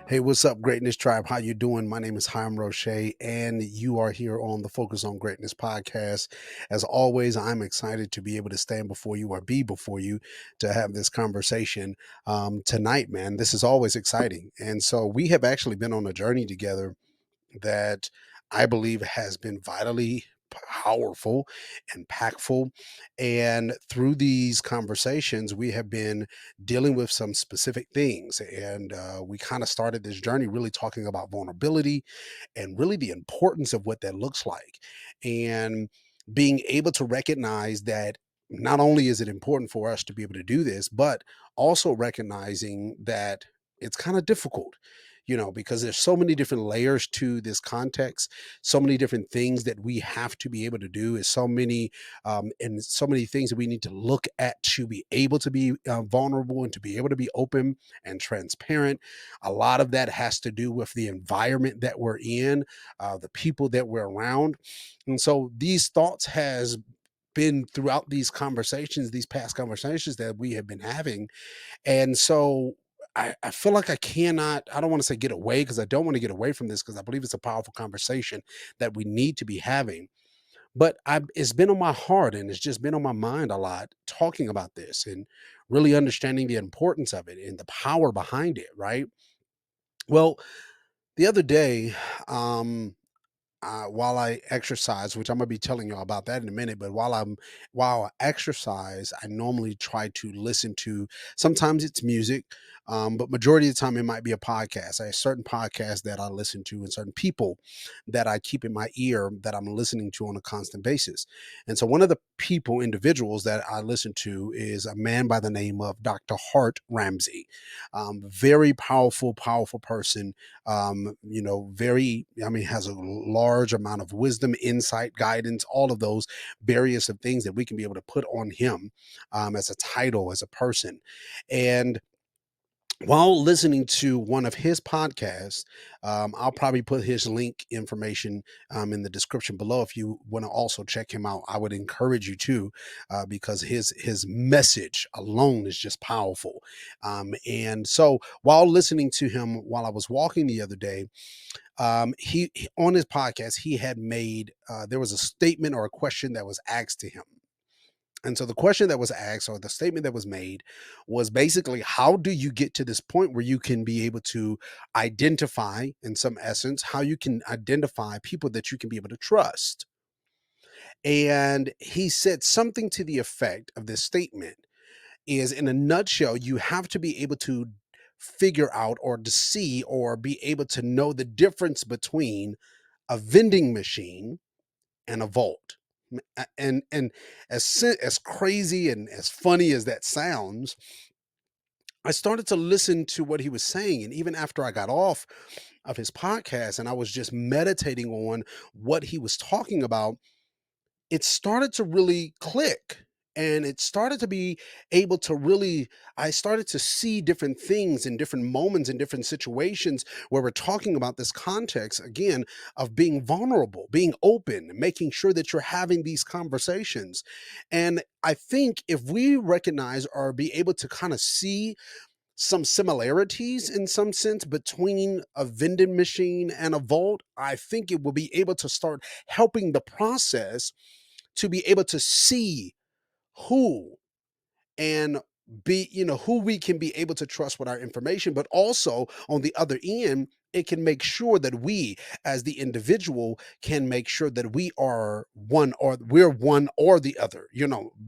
Hey, what's up, Greatness Tribe? How you doing? My name is Hiram Roche, and you are here on the Focus on Greatness podcast. As always, I'm excited to be able to stand before you or be before you to have this conversation tonight, man. This is always exciting. And so we have actually been on a journey together that I believe has been vitally powerful, impactful. And through these conversations, we have been dealing with some specific things. And we kind of started this journey really talking about vulnerability and really the importance of what that looks like. And being able to recognize that not only is it important for us to be able to do this, but also recognizing that it's kind of difficult, because there's so many different layers to this context, so many different things that we have to be able to do, is so many and so many things that we need to look at to be able to be vulnerable and to be able to be open and transparent. A lot of that has to do with the environment that we're in, the people that we're around. And so these thoughts has been throughout these conversations, these past conversations that we have been having. And so I feel like I don't want to say get away, because I don't want to get away from this, because I believe it's a powerful conversation that we need to be having. But it's been on my heart and it's just been on my mind a lot talking about this and really understanding the importance of it and the power behind it, right? Well, the other day, um, while I exercise, which I'm gonna be telling you about that in a minute, but while I exercise, I normally try to listen to. Sometimes it's music, but majority of the time it might be a podcast. I have certain podcasts that I listen to, and certain people that I keep in my ear that I'm listening to on a constant basis. And so one of the individuals that I listen to is a man by the name of Dr. Hart Ramsey. Very powerful, powerful person. Very, I mean, has a large amount of wisdom, insight, guidance, all of those various of things that we can be able to put on him as a title, as a person. And while listening to one of his podcasts, I'll probably put his link information in the description below. If you want to also check him out, I would encourage you to, because his message alone is just powerful. And so, while listening to him while I was walking the other day, on his podcast he had made there was a statement or a question that was asked to him. And so the question that was asked, or the statement that was made, was basically, how do you get to this point where you can be able to identify, in some essence, how you can identify people that you can be able to trust? And he said something to the effect of this statement is, in a nutshell, you have to be able to figure out or to see or be able to know the difference between a vending machine and a vault. And as crazy and as funny as that sounds, I started to listen to what he was saying, and even after I got off of his podcast and I was just meditating on what he was talking about, it started to really click, and it started to be able to really, I started to see different things in different moments in different situations where we're talking about this context again of being vulnerable, being open, making sure that you're having these conversations. And I think if we recognize or be able to kind of see some similarities in some sense between a vending machine and a vault, I think it will be able to start helping the process to be able to see who and who we can be able to trust with our information. But also on the other end, it can make sure that we as the individual can make sure that we're one or the other.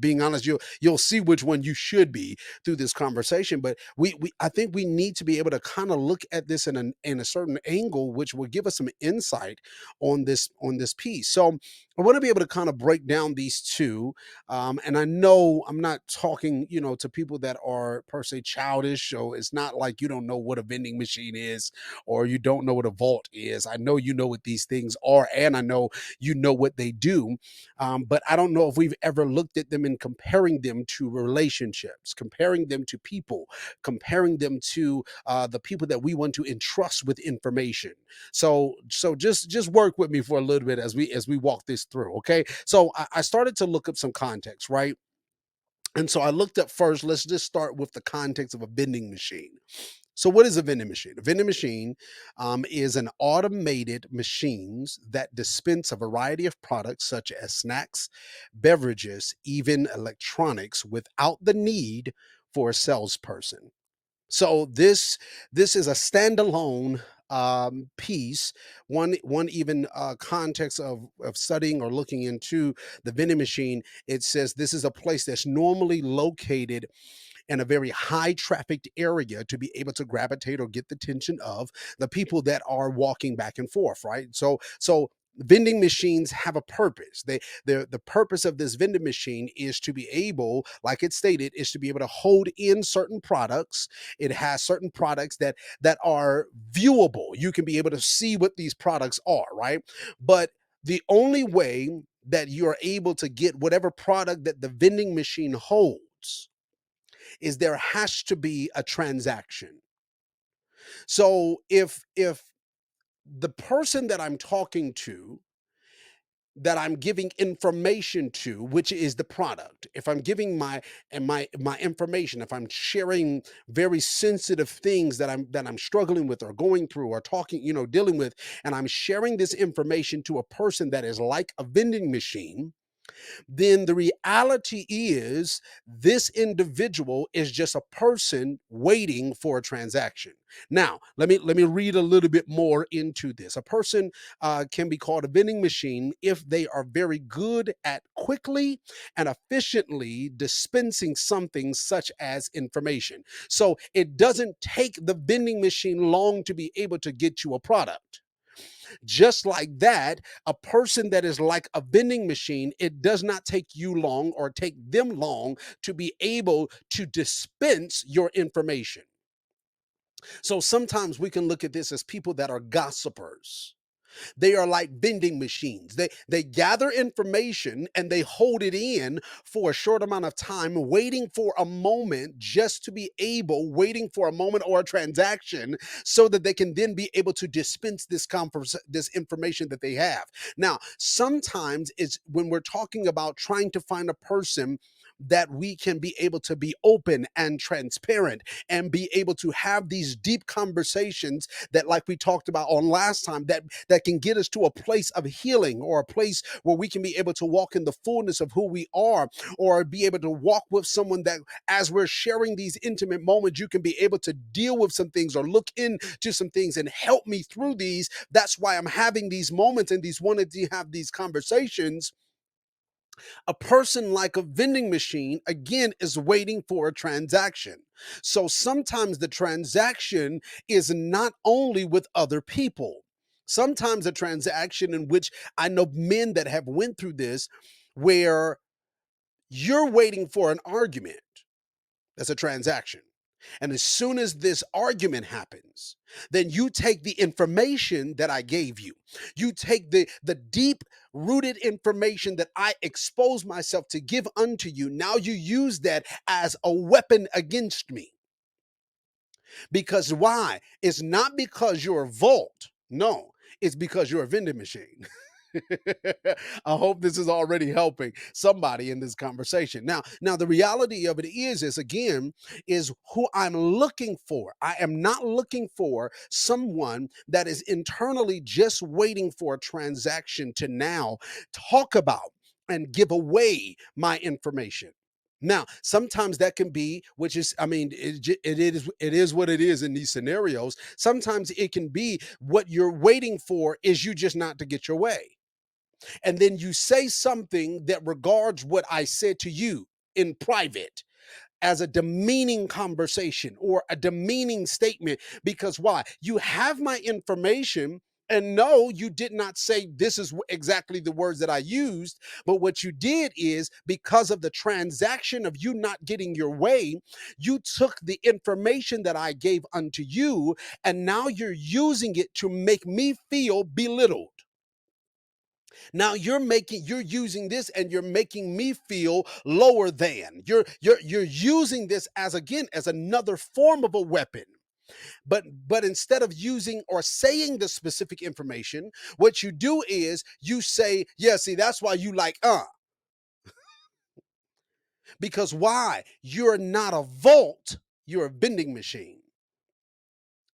Being honest, you'll see which one you should be through this conversation. But we I think we need to be able to kind of look at this in a certain angle, which will give us some insight on this piece. So I want to be able to kind of break down these two. And I know I'm not talking, to people that are per se childish. So it's not like you don't know what a vending machine is or you don't know what a vault is. I know you know what these things are, and I know you know what they do. But I don't know if we've ever looked at them and comparing them to relationships, comparing them to people, comparing them to the people that we want to entrust with information. So just work with me for a little bit as we walk this through. Okay. So I started to look up some context, right? And so I looked up first, let's just start with the context of a vending machine. So, what is a vending machine? A vending machine is an automated machines that dispense a variety of products such as snacks, beverages, even electronics without the need for a salesperson. So this is a standalone piece. One even context of studying or looking into the vending machine. It says this is a place that's normally located in a very high trafficked area to be able to gravitate or get the attention of the people that are walking back and forth, right? So vending machines have a purpose. The purpose of this vending machine is to be able, like it stated, is to be able to hold in certain products. It has certain products that are viewable. You can be able to see what these products are, right? But the only way that you're able to get whatever product that the vending machine holds is there has to be a transaction. So if the person that I'm talking to, that I'm giving information to, which is the product, if I'm giving my information, if I'm sharing very sensitive things that I'm struggling with or going through or talking, dealing with, and I'm sharing this information to a person that is like a vending machine, then the reality is this individual is just a person waiting for a transaction. Now, let me read a little bit more into this. A person can be called a vending machine if they are very good at quickly and efficiently dispensing something such as information. So it doesn't take the vending machine long to be able to get you a product. Just like that, a person that is like a vending machine, it does not take you long or take them long to be able to dispense your information. So sometimes we can look at this as people that are gossipers. They are like vending machines. They gather information and they hold it in for a short amount of time, waiting for a moment just to be able, waiting for a moment or a transaction so that they can then be able to dispense this information that they have. Now, sometimes it's when we're talking about trying to find a person that we can be able to be open and transparent and be able to have these deep conversations that, like we talked about on last time, that can get us to a place of healing or a place where we can be able to walk in the fullness of who we are, or be able to walk with someone that, as we're sharing these intimate moments, you can be able to deal with some things or look into some things and help me through these. That's why I'm having these moments and these wanted to have these conversations. A person like a vending machine, again, is waiting for a transaction. So sometimes the transaction is not only with other people. Sometimes a transaction in which I know men that have went through this, where you're waiting for an argument. That's a transaction. And as soon as this argument happens, then you take the information that I gave you. You take the deep rooted information that I expose myself to give unto you. Now you use that as a weapon against me. Because why? It's not because you're a vault. No, it's because you're a vending machine. I hope this is already helping somebody in this conversation. Now the reality of it is again, is who I'm looking for. I am not looking for someone that is internally just waiting for a transaction to now talk about and give away my information. Now, sometimes that can be, which is, I mean, it is what it is in these scenarios. Sometimes it can be what you're waiting for is you just not to get your way, and then you say something that regards what I said to you in private as a demeaning conversation or a demeaning statement. Because why? You have my information. And no, you did not say this is exactly the words that I used. But what you did is, because of the transaction of you not getting your way, you took the information that I gave unto you, and now you're using it to make me feel belittled. Now you're using this and you're making me feel lower than. You're using this as, again, as another form of a weapon. But instead of using or saying the specific information, what you do is you say, yeah, see, that's why you like because why? You're not a vault, you're a vending machine.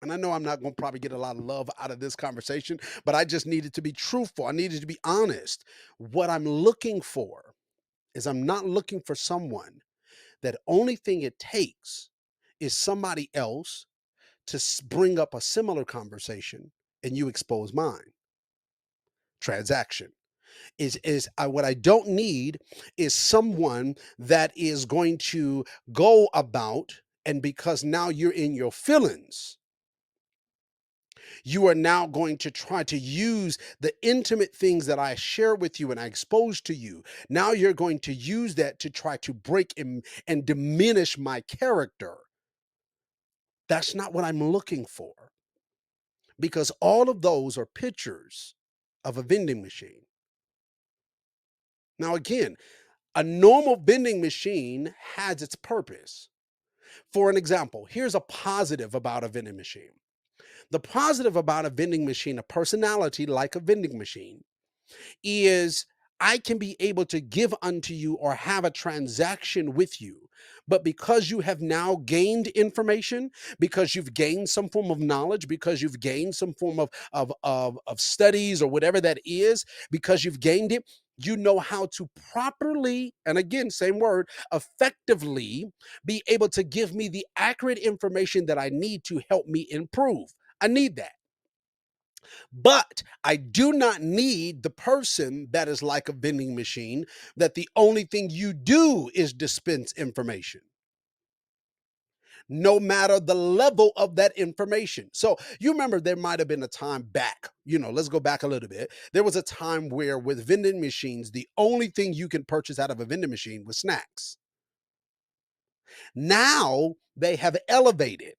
And I know I'm not going to probably get a lot of love out of this conversation, but I just needed to be truthful. I needed to be honest. What I'm looking for is I'm not looking for someone that only thing it takes is somebody else to bring up a similar conversation and you expose mine. Transaction what I don't need is someone that is going to go about, and because now you're in your feelings, you are now going to try to use the intimate things that I share with you and I expose to you. Now you're going to use that to try to break and diminish my character. That's not what I'm looking for, because all of those are pictures of a vending machine. Now, again, a normal vending machine has its purpose. For an example, here's a positive about a vending machine. The positive about a vending machine, a personality like a vending machine, is I can be able to give unto you or have a transaction with you. But because you have now gained information, because you've gained some form of knowledge, because you've gained some form of studies or whatever that is, because you've gained it, you know how to properly, and again, same word, effectively be able to give me the accurate information that I need to help me improve. I need that. But I do not need the person that is like a vending machine, that the only thing you do is dispense information, no matter the level of that information. So you remember there might have been a time back, let's go back a little bit. There was a time where with vending machines, the only thing you can purchase out of a vending machine was snacks. Now they have elevated.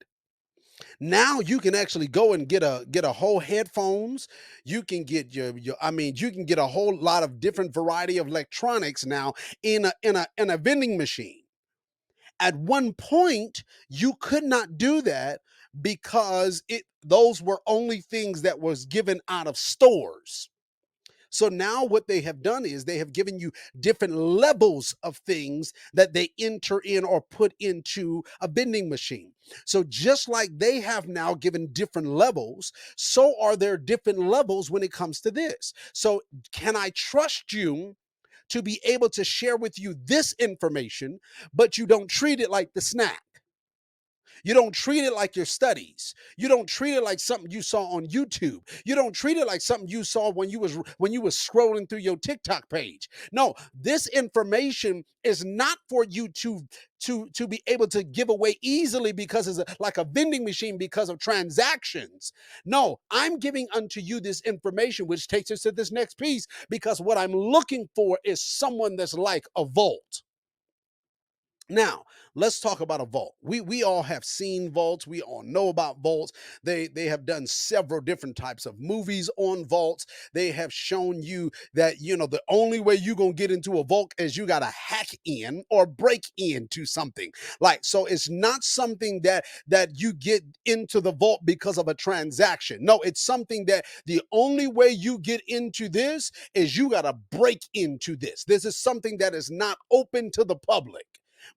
Now you can actually go and get a whole headphones. You can get your I mean, you can get a whole lot of different variety of electronics now in a vending machine. At one point, you could not do that because it those were only things that was given out of stores. So now what they have done is they have given you different levels of things that they enter in or put into a vending machine. So just like they have now given different levels, so are there different levels when it comes to this. So can I trust you to be able to share with you this information, but you don't treat it like the snack? You don't treat it like your studies. You don't treat it like something you saw on YouTube. You don't treat it like something you saw when you was scrolling through your TikTok page. No, this information is not for you to be able to give away easily because it's like a vending machine because of transactions. No, I'm giving unto you this information, which takes us to this next piece, because what I'm looking for is someone that's like a vault. Now, let's talk about a vault. We all have seen vaults. We all know about vaults. They have done several different types of movies on vaults. They have shown you that the only way you're gonna get into a vault is you gotta hack in or break into something. Like, so it's not something that you get into the vault because of a transaction. No, it's something that the only way you get into this is you gotta break into this. This is something that is not open to the public.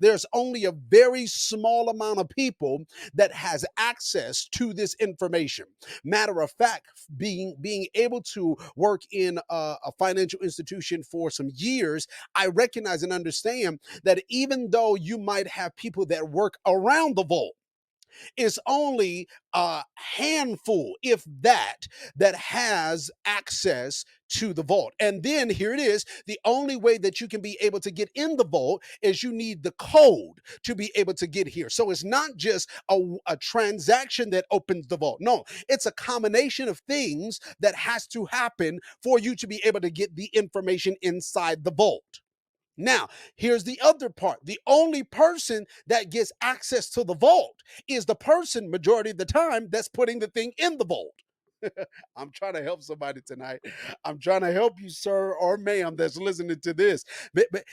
There's only a very small amount of people that has access to this information. Matter of fact, being able to work in a financial institution for some years, I recognize and understand that even though you might have people that work around the vault, it's only a handful, if that, that has access to the vault. And then here it is, the only way that you can be able to get in the vault is you need the code to be able to get here. So it's not just a transaction that opens the vault. No, it's a combination of things that has to happen for you to be able to get the information inside the vault. Now, here's the other part. The only person that gets access to the vault is the person, majority of the time, that's putting the thing in the vault. I'm trying to help somebody tonight. I'm trying to help you, sir or ma'am, that's listening to this.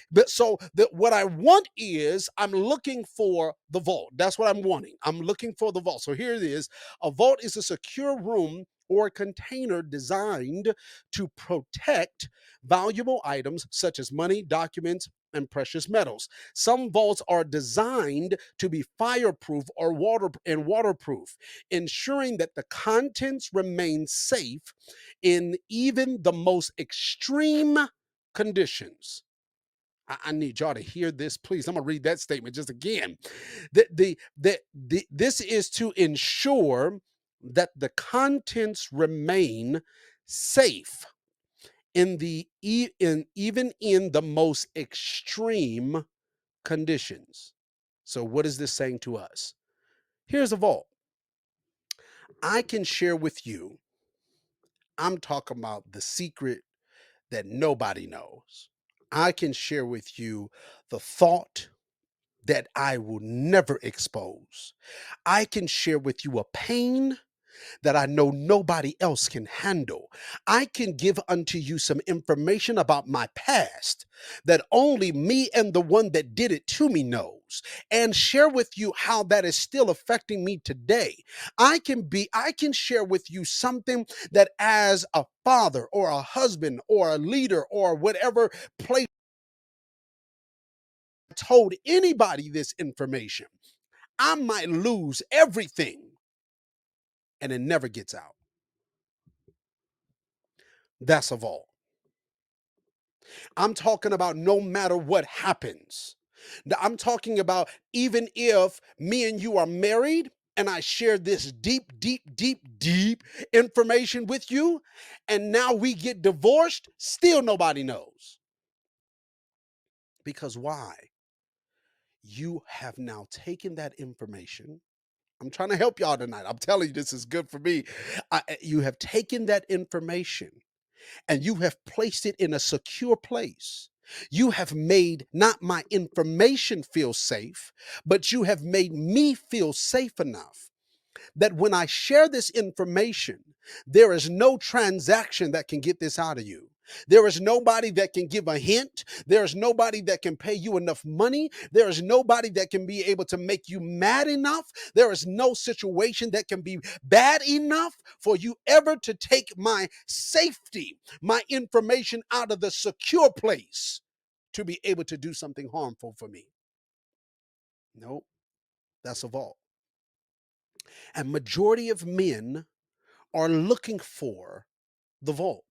But so what I want is I'm looking for the vault. That's what I'm wanting. I'm looking for the vault. So here it is. A vault is a secure room or a container designed to protect valuable items such as money, documents, and precious metals. Some vaults are designed to be fireproof or waterproof, ensuring that the contents remain safe in even the most extreme conditions. I need y'all to hear this, please. I'm gonna read that statement just again. This is to ensure that the contents remain safe in even in the most extreme conditions. So, what is this saying to us? Here's a vault. I can share with you. I'm talking about the secret that nobody knows. I can share with you the thought that I will never expose. I can share with you a pain that I know nobody else can handle. I can give unto you some information about my past that only me and the one that did it to me knows, and share with you how that is still affecting me today. I can share with you something that as a father or a husband or a leader or whatever place told anybody this information, I might lose everything and it never gets out. That's a vault. I'm talking about no matter what happens. I'm talking about even if me and you are married and I share this deep information with you, and now we get divorced, still nobody knows. Because why? You have now taken that information. I'm trying to help y'all tonight. I'm telling you, this is good for me. You have taken that information and you have placed it in a secure place. You have made not my information feel safe, but you have made me feel safe enough that when I share this information, there is no transaction that can get this out of you. There is nobody that can give a hint. There is nobody that can pay you enough money. There is nobody that can be able to make you mad enough. There is no situation that can be bad enough for you ever to take my safety, my information out of the secure place to be able to do something harmful for me. Nope, that's a vault. And majority of men are looking for the vault.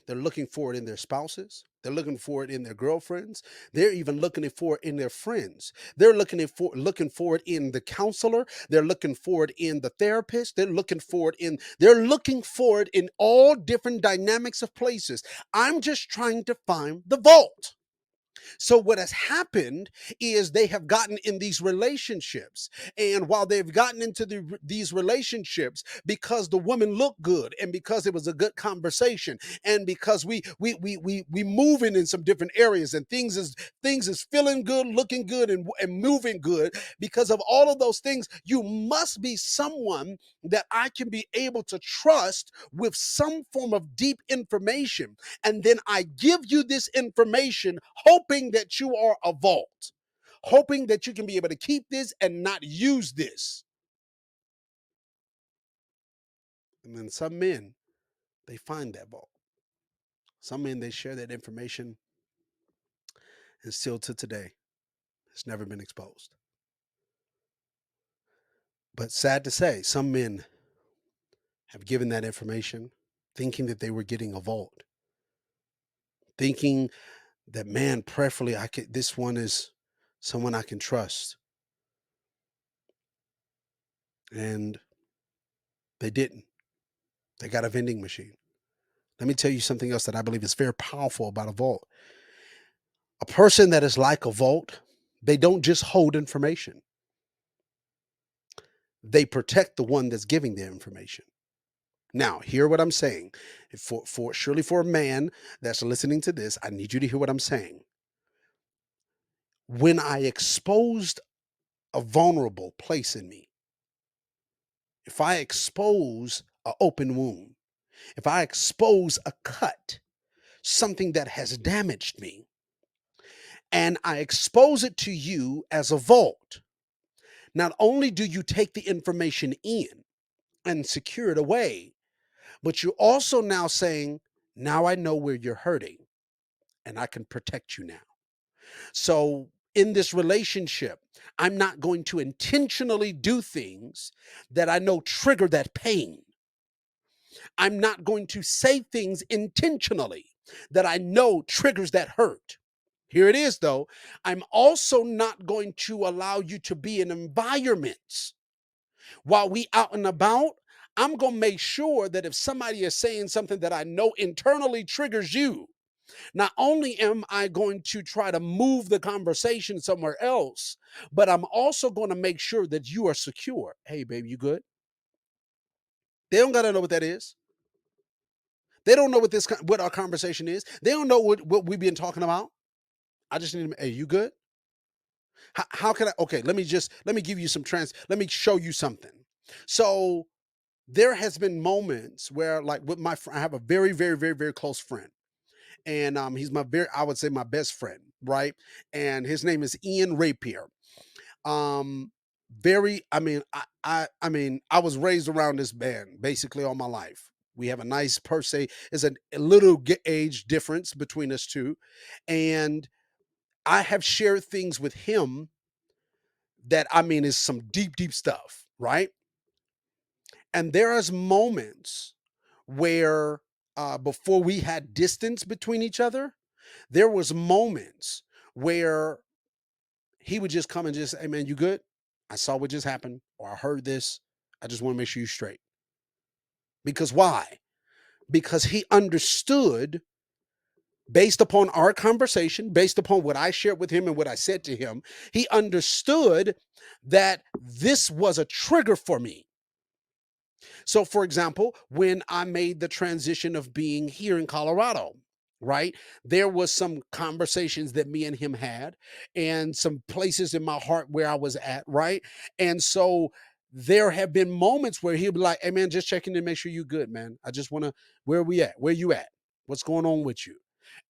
They're looking for it in their spouses. They're looking for it in their girlfriends. They're even looking for it in their friends. They're looking for it in the counselor. They're looking for it in the therapist. They're looking for it in all different dynamics of places. I'm just trying to find the vault. So what has happened is they have gotten in these relationships, and while they've gotten into these relationships because the woman looked good and because it was a good conversation and because we moving in some different areas and things is feeling good, looking good, and moving good, because of all of those things, you must be someone that I can be able to trust with some form of deep information, and then I give you this information hoping that you are a vault, hoping that you can be able to keep this and not use this. And then some men, they find that vault. Some men, they share that information, and still to today, it's never been exposed. But sad to say, some men have given that information thinking that they were getting a vault, thinking that, man, preferably this one is someone I can trust. And they didn't. They got a vending machine. Let me tell you something else that I believe is very powerful about a vault. A person that is like a vault, they don't just hold information. They protect the one that's giving their information. Now, hear what I'm saying. For surely for a man that's listening to this, I need you to hear what I'm saying. When I exposed a vulnerable place in me, if I expose an open wound, if I expose a cut, something that has damaged me, and I expose it to you as a vault, not only do you take the information in and secure it away, but you're also now saying, now I know where you're hurting and I can protect you now. So in this relationship, I'm not going to intentionally do things that I know trigger that pain. I'm not going to say things intentionally that I know triggers that hurt. Here it is, though. I'm also not going to allow you to be in environments while we out and about. I'm going to make sure that if somebody is saying something that I know internally triggers you, not only am I going to try to move the conversation somewhere else, but I'm also going to make sure that you are secure. Hey, baby, you good? They don't got to know what that is. They don't know what our conversation is. They don't know what we've been talking about. I just need to, hey, you good? How can I? Okay, let me give you some let me show you something. So there has been moments where, like with I have a very, very, very, very close friend, and he's I would say my best friend, right? And his name is Ian Rapier. Um, very, I mean, I was raised around this band basically all my life. We have a nice per se, is a little age difference between us two, and I have shared things with him that I mean is some deep, deep stuff, right? And there is moments where before we had distance between each other, there was moments where he would just come and just, hey man, you good? I saw what just happened, or I heard this. I just want to make sure you're straight. Because why? Because he understood, based upon our conversation, based upon what I shared with him and what I said to him, he understood that this was a trigger for me. So, for example, when I made the transition of being here in Colorado, right, there was some conversations that me and him had, and some places in my heart where I was at, right? And so there have been moments where he'll be like, hey man, just checking to make sure you good, man. I just want to, where we at? Where you at? What's going on with you?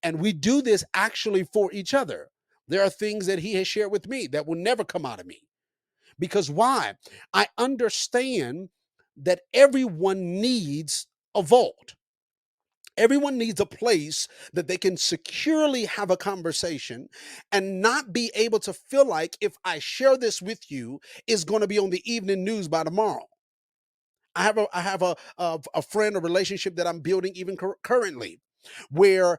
And we do this actually for each other. There are things that he has shared with me that will never come out of me. Because why? I understand that everyone needs a vault. Everyone needs a place that they can securely have a conversation and not be able to feel like if I share this with you, it's going to be on the evening news by tomorrow. I have a friend, a relationship that I'm building even currently, where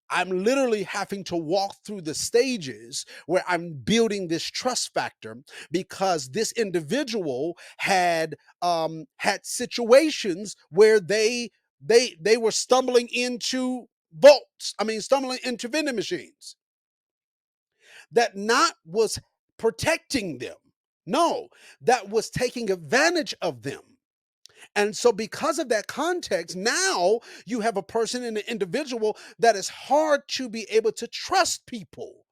I'm literally having to walk through the stages where I'm building this trust factor, because this individual had situations where they were stumbling into stumbling into vending machines that not was protecting them. No, that was taking advantage of them. And so, because of that context, now you have a person and an individual that is hard to be able to trust people.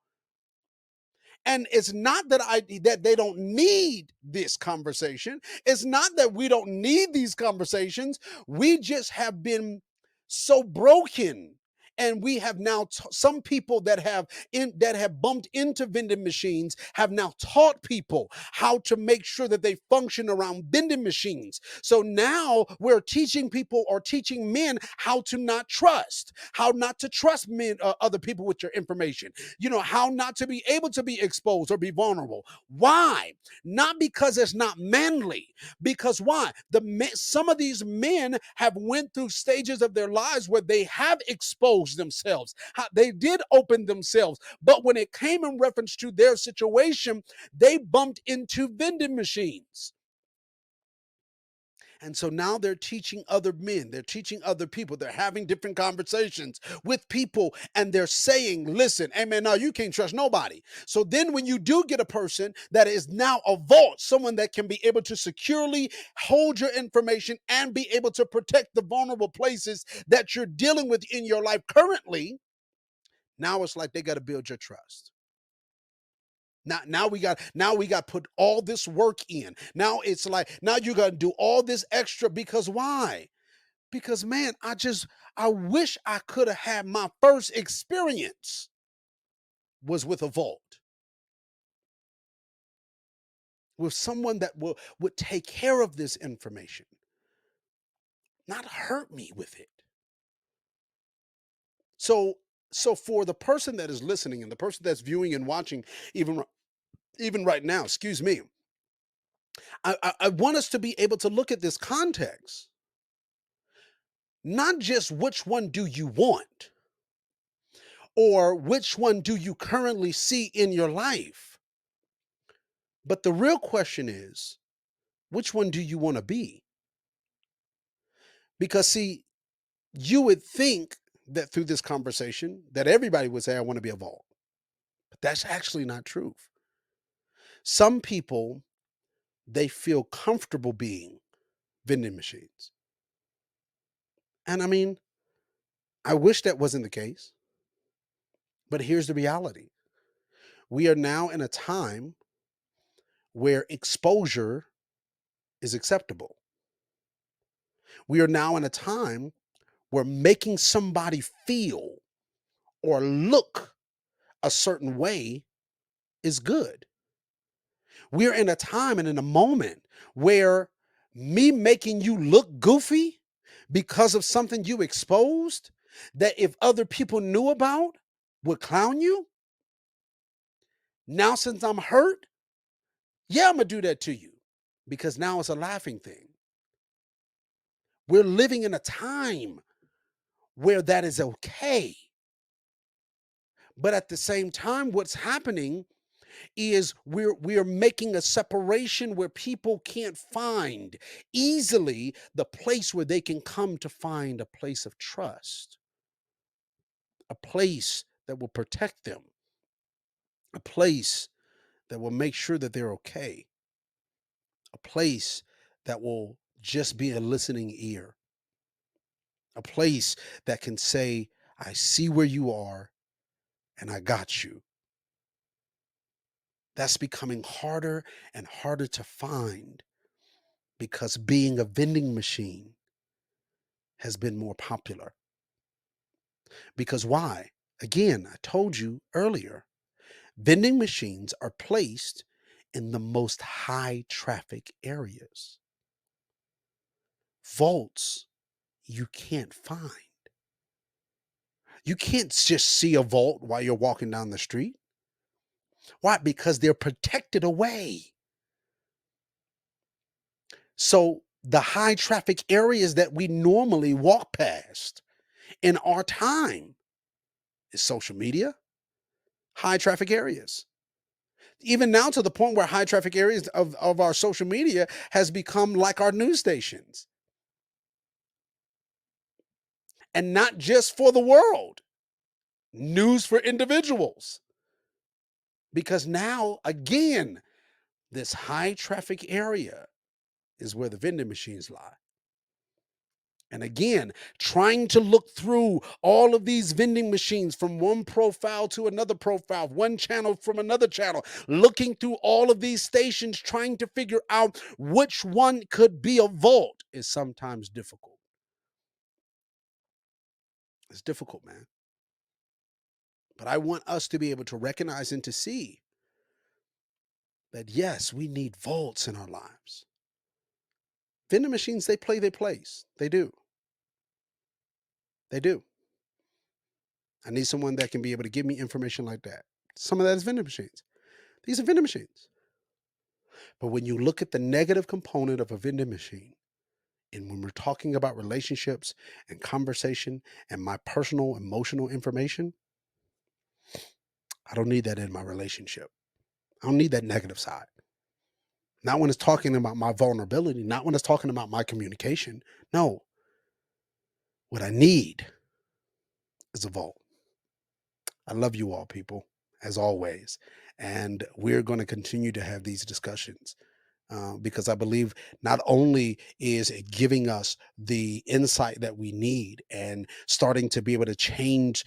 And it's not that they don't need this conversation. It's not that we don't need these conversations. We just have been so broken. And we have now some people that have bumped into vending machines have now taught people how to make sure that they function around vending machines. So now we're teaching people, or teaching men, how not to trust men, other people with your information, how not to be able to be exposed or be vulnerable. Why? Not because it's not manly. Because why? Some of these men have went through stages of their lives where they have exposed themselves. They did open themselves, but when it came in reference to their situation, they bumped into vending machines. And so now they're teaching other men, they're teaching other people, they're having different conversations with people, and they're saying, listen, hey man, no, you can't trust nobody. So then when you do get a person that is now a vault, someone that can be able to securely hold your information and be able to protect the vulnerable places that you're dealing with in your life currently, now it's like they got to build your trust. Now we got put all this work in. Now it's like now you got to do all this extra, because why? Because man, I wish I could have had my first experience was with a vault, with someone that would take care of this information, not hurt me with it. So So for the person that is listening and the person that's viewing and watching, even even right now, excuse me, I want us to be able to look at this context, not just which one do you want or which one do you currently see in your life, but the real question is, which one do you want to be? Because see, you would think that through this conversation that everybody would say, I want to be a vault. But that's actually not true. Some people, they feel comfortable being vending machines. And I mean, I wish that wasn't the case, but here's the reality. We are now in a time where exposure is acceptable. We are now in a time where making somebody feel or look a certain way is good. We're in a time and in a moment where me making you look goofy because of something you exposed that if other people knew about would clown you. Now, since I'm hurt, yeah, I'm gonna do that to you because now it's a laughing thing. We're living in a time where that is okay. But at the same time, what's happening is we're making a separation where people can't find easily the place where they can come to find a place of trust, a place that will protect them, a place that will make sure that they're okay, a place that will just be a listening ear, a place that can say, I see where you are and I got you. That's becoming harder and harder to find because being a vending machine has been more popular. Because why? Again, I told you earlier, vending machines are placed in the most high traffic areas. Vaults you can't find. You can't just see a vault while you're walking down the street. Why? Because they're protected away. So the high traffic areas that we normally walk past in our time is social media, high traffic areas. Even now to the point where high traffic areas of our social media has become like our news stations. And not just for the world, news for individuals. Because now, again, this high traffic area is where the vending machines lie. And again, trying to look through all of these vending machines from one profile to another profile, one channel from another channel, looking through all of these stations, trying to figure out which one could be a vault is sometimes difficult. It's difficult, man. But I want us to be able to recognize and to see that, yes, we need vaults in our lives. Vending machines, they play their place. They do. They do. I need someone that can be able to give me information like that. Some of that is vending machines. These are vending machines. But when you look at the negative component of a vending machine, and when we're talking about relationships and conversation and my personal emotional information, I don't need that in my relationship. I don't need that negative side. Not when it's talking about my vulnerability, not when it's talking about my communication. No, what I need is a vault. I love you all, people, as always. And we're going to continue to have these discussions. Because I believe not only is it giving us the insight that we need and starting to be able to change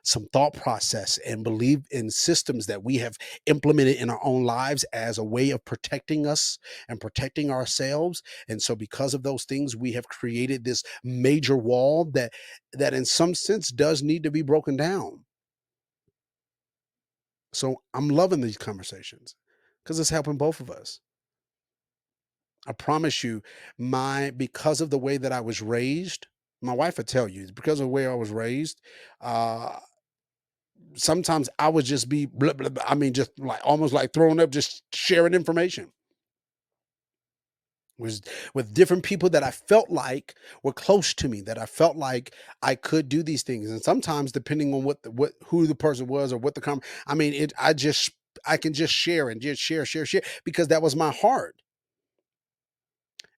some thought process and believe in systems that we have implemented in our own lives as a way of protecting us and protecting ourselves. And so because of those things, we have created this major wall that in some sense does need to be broken down. So I'm loving these conversations because it's helping both of us. I promise you, because of the way that I was raised, my wife would tell you, because of the way I was raised, uh, sometimes I would just be blah, blah, blah, I mean, just like almost like throwing up, just sharing information was with different people that I felt like were close to me, that I felt like I could do these things. And sometimes, depending on what who the person was or what the I mean, I can just share and just share because that was my heart.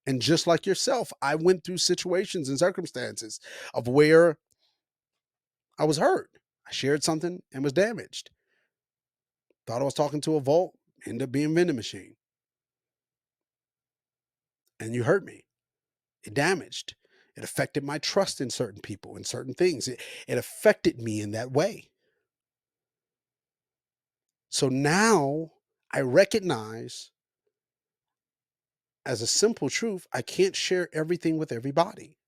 And just like yourself, I went through situations and circumstances of where I was hurt. I shared something and was damaged. Thought I was talking to a vault, ended up being vending machine. And you hurt me. It damaged. It affected my trust in certain people and certain things. It affected me in that way. So now I recognize as a simple truth, I can't share everything with everybody,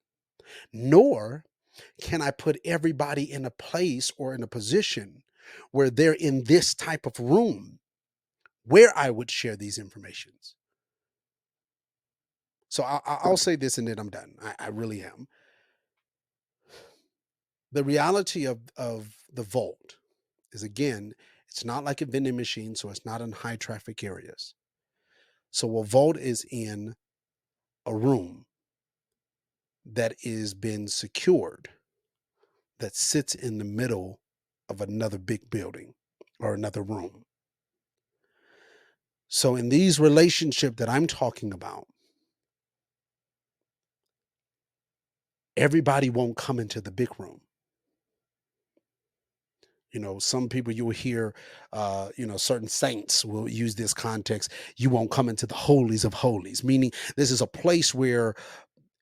nor can I put everybody in a place or in a position where they're in this type of room where I would share these informations. So I'll say this and then I'm done. I really am. The reality of the vault is, again, it's not like a vending machine, so it's not in high traffic areas. So a vault is in a room that is been secured, that sits in the middle of another big building or another room. So in these relationships that I'm talking about, everybody won't come into the big room. You know, some people you will hear, certain saints will use this context. You won't come into the holies of holies, meaning this is a place where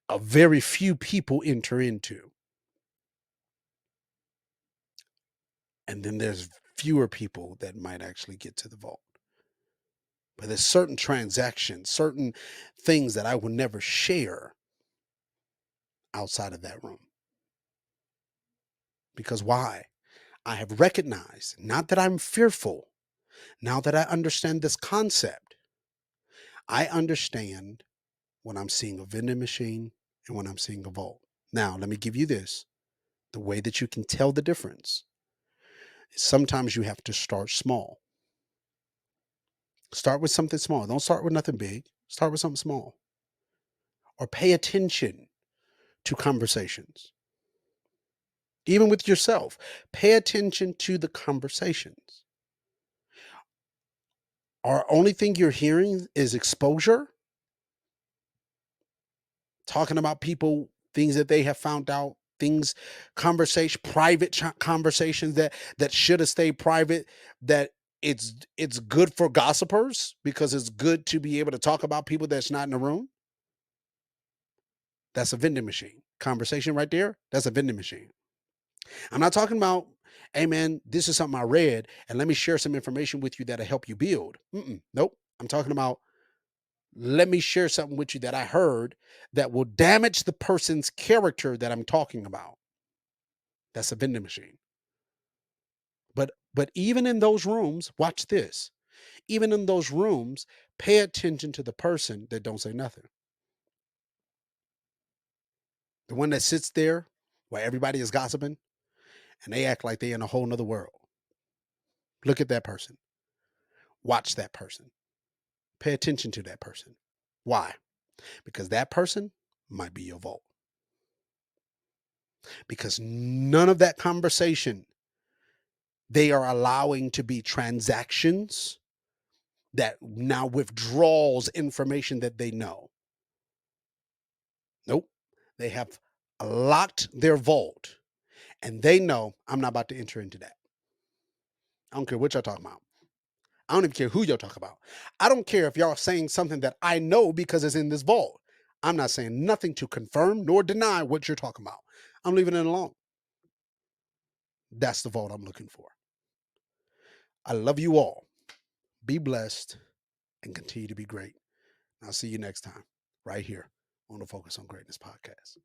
a very few people enter into. And then there's fewer people that might actually get to the vault. But there's certain transactions, certain things that I will never share outside of that room. Because why? I have recognized, not that I'm fearful, now that I understand this concept, I understand when I'm seeing a vending machine and when I'm seeing a vault. Now, let me give you this. The way that you can tell the difference is sometimes you have to start small. Start with something small. Don't start with nothing big. Start with something small. Or pay attention to conversations. Even with yourself, pay attention to the conversations. Our only thing you're hearing is exposure, talking about people, things that they have found out, things, conversation, private conversations that should have stayed private. That it's good for gossipers because it's good to be able to talk about people that's not in the room. That's a vending machine conversation right there. That's a vending machine. I'm not talking about, hey man, this is something I read, and let me share some information with you that'll help you build. Nope. I'm talking about, let me share something with you that I heard that will damage the person's character that I'm talking about. That's a vending machine. But even in those rooms, watch this. Even in those rooms, pay attention to the person that don't say nothing. The one that sits there where everybody is gossiping and they act like they in a whole nother world. Look at that person. Watch that person. Pay attention to that person. Why? Because that person might be your vault. Because none of that conversation they are allowing to be transactions that now withdraws information that they know. Nope. They have locked their vault and they know I'm not about to enter into that. I don't care what y'all talking about. I don't even care who y'all talk about. I don't care if y'all are saying something that I know because it's in this vault. I'm not saying nothing to confirm nor deny what you're talking about. I'm leaving it alone. That's the vault I'm looking for. I love you all. Be blessed and continue to be great. I'll see you next time right here on the Focus on Greatness podcast.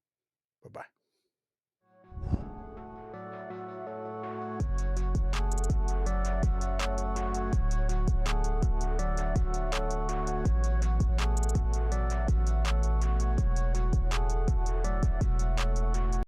Bye bye.